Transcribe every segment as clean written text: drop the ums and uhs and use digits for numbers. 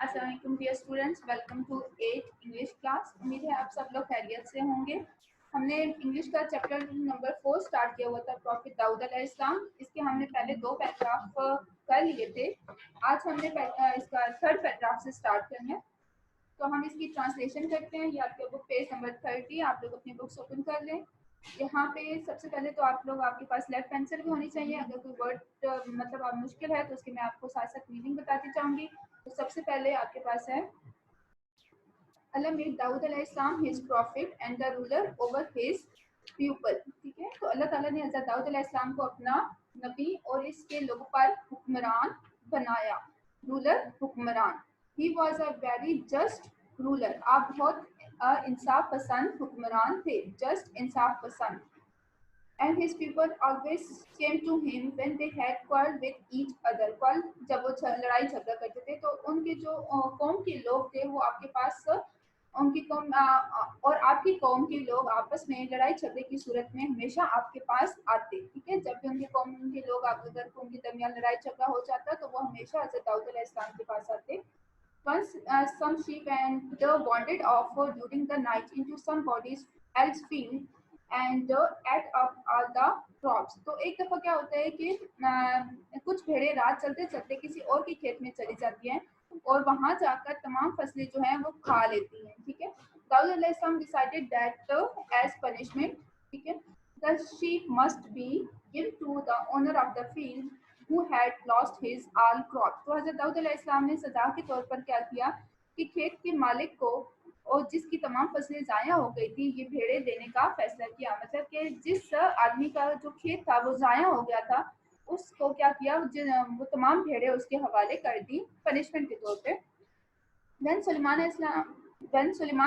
अस्सलाम वालेकुम dear students, welcome to 8 English class. उम्मीद है आप सब लोग खैरियत से होंगे। हमने इंग्लिश का चैप्टर नंबर 4 स्टार्ट किया हुआ था, प्रॉफिट दाऊद अलैहिस्सलाम। इसके हमने पहले 2 पैराग्राफ कर लिए थे। आज हमने इसका थर्ड पैराग्राफ से स्टार्ट करना है, तो हम इसकी ट्रांसलेशन करते हैं। ये आपके बुक पेज नंबर 30, आप लोग अपनी बुक्स ओपन कर लें। यहाँ पे सबसे पहले तो आपके पास लेफ्ट पेंसिल भी होनी चाहिए। अगर कोई वर्ड मतलब आप मुश्किल है तो उसकी मैं आपको साथ साथ मीनिंग बताती चाहूँगी। तो सबसे पहले आपके पास है Allah made Daud अलैहिस्सलाम his prophet and the ruler over his people। ठीक है, तो अल्लाह ताला ने हज़रत दाऊद अलैहिस्सलाम को अपना नबी और इसके लोगों पर हुक्मरान बनाया। रूलर, हुक्मरान। He was a very just ruler। आप बहुत इंसाफ पसंद हुक्मरान थे, जस्ट इंसाफ पसंद। And his people always came to him when they had quarrel with each other। quarrel जब वो लड़ाई झगड़ा करते थे तो उनके जो कौम के लोग थे वो आपके पास उनकी कौम और आपकी कौम के लोग आपस में लड़ाई झगड़े की सूरत में हमेशा आपके पास आते। ठीक है, जब भी उनके कौम के लोग अगर उनके दरमियान लड़ाई झगड़ा हो जाता तो वो हमेशा हज़रत दाऊद अलैहिस्सलाम के पास आते। Once some sheep and wandered off during the night into somebody else's field and ate up all the crops। तो एक दफ़ा क्या होता है कि कुछ भेड़ें रात चलते चलते किसी और के खेत में चली जाती हैं और वहां जाकर तमाम फसलें जो हैं वो खा लेती हैं। ठीक है, दाऊद अलैहिस्सलाम डिसाइडेड दैट एज पनिशमेंट, ठीक है, the sheep must be given to the owner of the field who had lost his all crop। तो हज़रत दाऊद अलैहिस्सलाम ने सजा के तौर पर क्या किया कि खेत के मालिक को और जिसकी तमाम फसलें ज़ाया हो गई थी ये भेड़ें देने का फैसला किया। मतलब कि जिस आदमी का जो खेत था वो ज़ाया हो गया था उसको क्या किया, वो तमाम भेड़ें उसके हवाले कर दी पनिशमेंट के तौर पे। When Sulaiman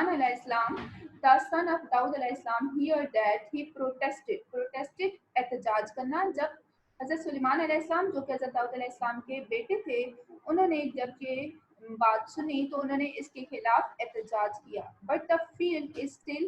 अलैहिस्सलाम, the son of Daud अलैहिस्सलाम, heard that, he protested एहतजाज करना। जब हज़रत सुलेमान अलैहिस्सलाम जो कि हज़रत दाऊद अलैहिस्सलाम के बेटे थे, उन्होंने जब ये बात सुनी तो उन्होंने इसके खिलाफ एहतजाज किया। But the field is still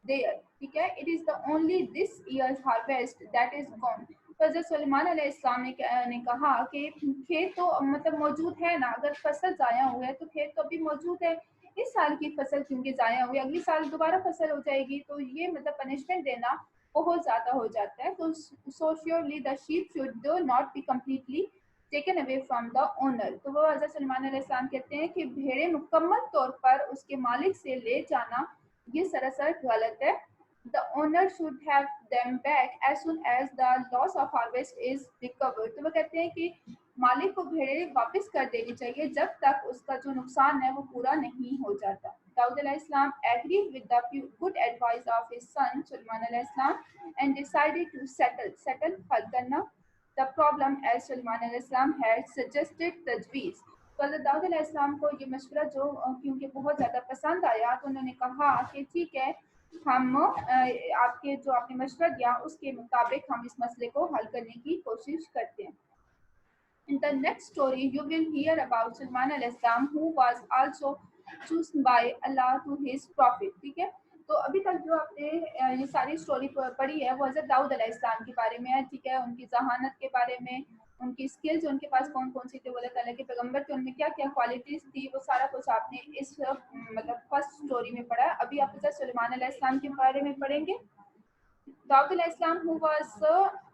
there। ठीक है, it is the only this year's harvest that is gone। तो हज़रत सुलेमान अलैहिस्सलाम ने कहा कि खेत तो मतलब मौजूद है ना, अगर फसल ज़ाया हुआ है तो खेत तो अभी मौजूद है, इस साल की फसल क्योंकि ज़ाया हुई, अगली साल दोबारा फसल हो जाएगी, तो ये मतलब पनिशमेंट देना बहुत ज़्यादा हो जाता है। तो so surely the sheep should not be completely taken away from the owner। तो वो हज़रत सुलेमान अलैहिस्सलाम कहते हैं कि भेड़ें मुकम्मल तौर पर उसके मालिक से ले जाना ये सरासर गलत है। The owner should have them back as soon as the loss of harvest is recovered। तो वो कहते हैं कि मालिक को भेड़ें वापस कर देनी चाहिए जब तक उसका जो नुकसान है वो पूरा नहीं हो जाता। दाऊद अलैहिस्सलाम agreed with the good advice of his son Suleman अलैहिस्सलाम and decided to settle हल करना the problem as सुलेमान अलैहिस्सलाम had suggested तजवीज़। तो हज़रत दाऊद अलैहिस्सलाम को ये मशवरा जो क्योंकि बहुत ज़्यादा पसंद आया तो उन्होंने कहा कि ठीक है, हम आपके जो आपने मशवरा दिया उसके मुताबिक हम इस मसले को हल करने की कोशिश करते हैं। In the next story you will hear about Sulaiman अलैहिस्सलाम who was also chosen by Allah to his prophet। ठीक है, तो अभी तक जो आपने ये सारी स्टोरी पढ़ी है वो हज़रत दाऊद अलैहिस्सलाम के बारे में है। ठीक है, उनकी जहानत के बारे में, उनकी स्किल्स उनके पास कौन कौन सी थी, वो अल्लाह ताला के पैगंबर थे, उनमें क्या क्या क्वालिटीज़ थी, वो सारा कुछ आपने इस मतलब फर्स्ट स्टोरी में पढ़ा है। अभी आप हज़रत सुलेमान अलैहिस्सलाम के बारे में पढ़ेंगे। Daud al-Islam, who was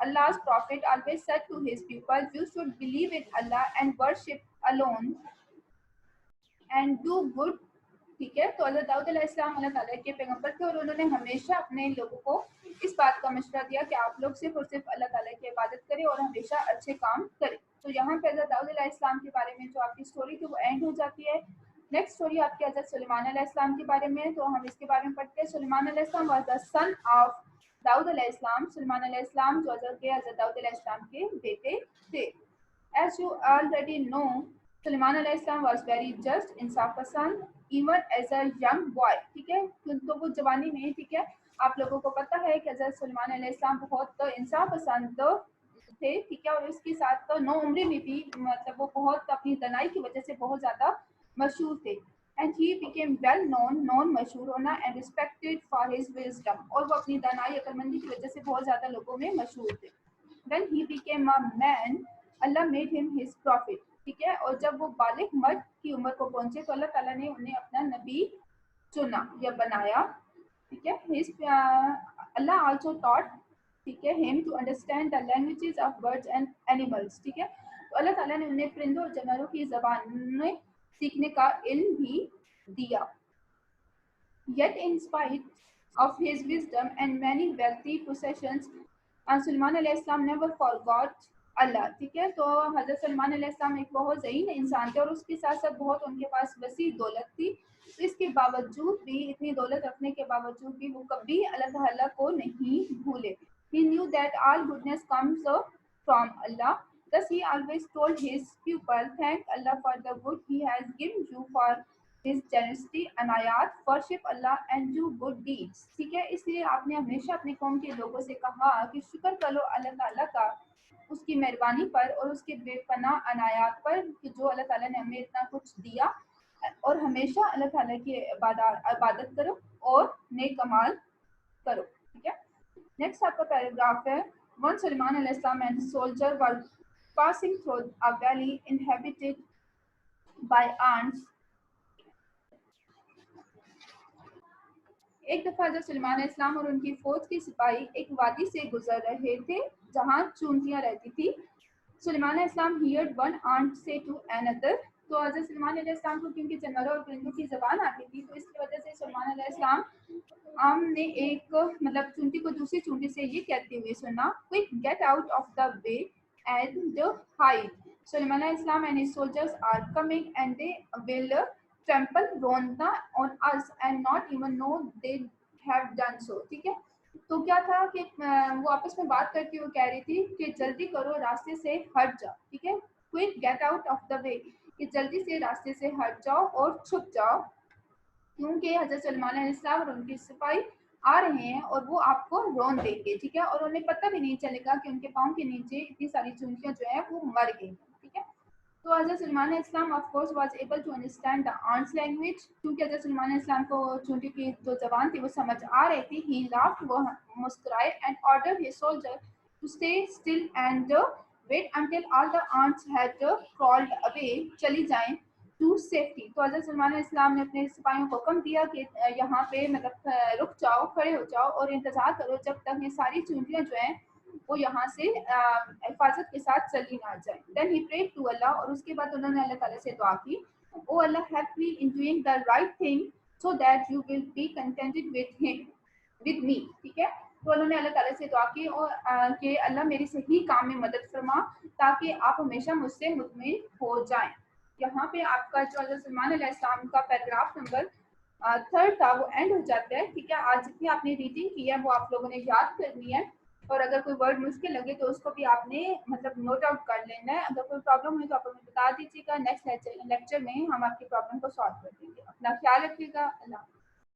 Allah's prophet, always said to his people, you should believe in Allah and worship alone and do good। ठीक है, तो हज़रत दाऊद अलैहिस्सलाम अल्लाह ताला के पैगंबर थे और उन्होंने हमेशा अपने लोगों को इस बात का मशवरा दिया कि आप लोग सिर्फ और सिर्फ अल्लाह ताला की इबादत करें और हमेशा अच्छे काम करें। तो यहाँ पे हज़रत दाऊद अलैहिस्सलाम के बारे में जो आपकी स्टोरी थी वो एंड हो जाती है। नेक्स्ट स्टोरी आपके हज़रत सुलेमान अलैहिस्सलाम के बारे में, तो हम इसके बारे में पढ़ते हैं। सुलेमान अलैहिस्सलाम was the son of Dawood अलैहिस्सलाम। सुलेमान अलैहिस्सलाम जो हज़रत दाऊद अलैहिस्सलाम के बेटे थे। As you already know, Suleman अलैहिस्सलाम was very just, इंसाफ पसंद, even as a young boy। ठीक है, तो वो जवानी में, ठीक है, आप लोगों को पता है कि हज़रत सुलेमान अलैहिस्सलाम बहुत इंसाफ पसंद थे। ठीक है, और इसके साथ नौ उम्र में भी मतलब वो बहुत अपनी दनाई की वजह से बहुत ज़्यादा मशहूर थे। And he became well known मशहूर होना and respected for his wisdom। और वो अपनी दानाई अक्लमंदी की वजह से बहुत ज़्यादा लोगों में मशहूर थे। When he became a man, Allah made him his prophet। ठीक है, और जब वो बालिग मर्द की उम्र को पहुंचे तो अल्लाह ताला ने उन्हें अपना नबी चुना या बनाया, ठीक है। अल्लाह आल्सो टॉट, ठीक है, him to understand the languages of birds and animals, ठीक है। तो अल्लाह ताला ने उन्हें परिंदों और जानवरों की ज़बानें सीखने का इल्म भी दिया। Yet in spite of his wisdom and many wealthy possessions, Salman अलैहिस्सलाम never forgot Allah, ठीक है। तो हज़रत सलमान अलैहिस्सलाम एक बहुत ज़हीन इंसान थे और उसके साथ साथ बहुत उनके पास वसी दौलत थी। तो इसके बावजूद भी, इतनी दौलत रखने के बावजूद भी वो कभी अल्लाह ताला को नहीं भूले। He knew that all goodness comes from Allah. Thus he always told his pupil, thank Allah for the good He has given you, for His generosity, अनायात, worship Allah and do good deeds, ठीक है। इसलिए आपने हमेशा अपनी कौम के लोगों से कहा कि शुक्र करो अल्लाह ताला का उसकी मेहरबानी पर और उसके बेपनाह अनायात पर कि जो अल्लाह ताला ने हमें इतना कुछ दिया, और हमेशा अल्लाह ताला की इबादत करो और नेक अमाल करो, ठीक है। नेक्स्ट आपका पैराग्राफ है, वन सलमान अलैहिस्सलाम and soldier were passing through a valley inhabited by ants. एक दफा जब सुलेमान इस्लाम और उनकी फौज के सिपाही एक वादी से गुजर रहे थे जहां चूंटियां रहती थी। सुलेमान इस्लाम हियर्ड वन आंट से टू अनदर, तो हज़रत सुलेमान अलैहिस्सलाम को क्योंकि जानवरों और परिंदों की ज़बान आती थी तो इसकी वजह से सुलेमान अलैहिस्सलाम आम ने एक मतलब चूंटी को दूसरी चूंटी से ये कहते हुए सुना, quick get out of the way and hide, Sulaiman अलैहिस्सलाम and his soldiers are coming and they will trample Rwanda on us and not even know they have done so, ठीक है। तो क्या था कि वो आपस में बात करती हुई कह रही थी कि जल्दी करो, रास्ते से हट जाओ, ठीक है। Quick get out of the वे, कि जल्दी से रास्ते से हट जाओ और छुप जाओ, क्योंकि हजरत सलमान अलैहिस्सलाम और उनके सिपाही आ रहे हैं और वो आपको रौन देंगे, ठीक है। और उन्हें पता भी नहीं चलेगा कि उनके पाँव के नीचे इतनी सारी चूंटियां जो है वो मर गई, ठीक है। तो हज़रत सलमान इस्लाम of course was able to understand the ants language, क्योंकि हज़रत सलमान इस्लाम को चूंटी की जो ज़बान थी वो समझ आ रही थी। ही लाफ्ड, वो मुस्कुराए, and order his soldier to stay still and wait until all the ants had crawled away, चली जाएं टू सेफ्टी। तो हज़रत सलमान इस्लाम ने अपने सिपाहियों को हुक्म दिया कि यहाँ पे मतलब रुक जाओ, खड़े हो जाओ और इंतज़ार करो जब तक ये सारी चूंटियाँ जो हैं वो यहाँ से हिफाजत के साथ चली ना जाए। Then he prayed to Allah, और उसके बाद उन्होंने अल्लाह ताला से दुआ की, o Allah help me in doing the right thing so that you will be contented with me, ठीक है। तो उन्होंने अल्लाह ताला से दुआ की और कि अल्लाह मेरी सही काम में मदद फरमा ताकि आप हमेशा मुझसे मुतमिन हो जाएं। यहाँ पे आपका जो हज़रत सलमान अलैहिस्सलाम का पैराग्राफ नंबर थर्ड था वो एंड हो जाता है, ठीक है। आज जितनी आपने रीडिंग की है वो आप लोगों ने याद करनी है, और अगर कोई वर्ड मुश्किल लगे तो उसको भी आपने मतलब नोट आउट कर लेना है। अगर कोई प्रॉब्लम हुई तो आप हमें बता दीजिएगा, नेक्स्ट लेक्चर में हम आपकी प्रॉब्लम को सॉल्व कर देंगे। अपना ख्याल रखिएगा, अल्लाह।